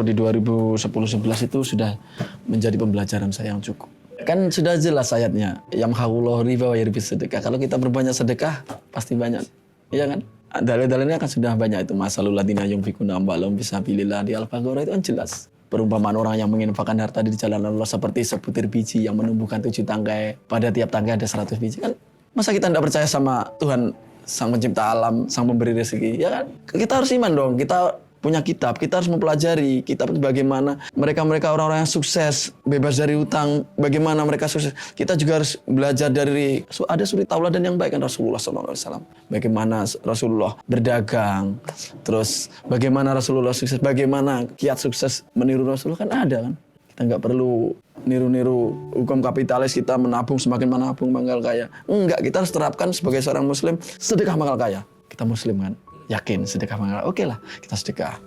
Di 2010-11 itu sudah menjadi pembelajaran saya yang cukup. Kan sudah jelas ayatnya, yamhaqullahu riba wa yurbis sedekah. Kalau kita berbanyak sedekah, pasti banyak. Iya kan? Dalil-dalilnya kan sudah banyak itu. Masalul ladina yunfikuna amwalahum fisabilillah di Al-Baqarah itu kan jelas. Perumpamaan orang yang menginfakkan harta di jalan Allah seperti sebutir biji yang menumbuhkan 7 tangkai. Pada tiap tangkai ada 100 biji kan. Masa kita tidak percaya sama Tuhan, Sang Pencipta alam, Sang Pemberi rezeki, ya kan? Kita harus iman dong, kita punya kitab, kita harus mempelajari kitab itu bagaimana mereka orang-orang yang sukses, bebas dari hutang, bagaimana mereka sukses. Kita juga harus belajar dari, ada suri tauladan yang baik kan Rasulullah SAW. Bagaimana Rasulullah berdagang, terus bagaimana Rasulullah sukses, bagaimana kiat sukses meniru Rasulullah kan ada kan. Kita nggak perlu niru-niru hukum kapitalis, kita menabung semakin menabung bakal kaya. Enggak, kita harus terapkan sebagai seorang muslim, sedekah bakal kaya. Kita muslim kan? Yakin sedekah bakal kaya. Oke lah, kita sedekah.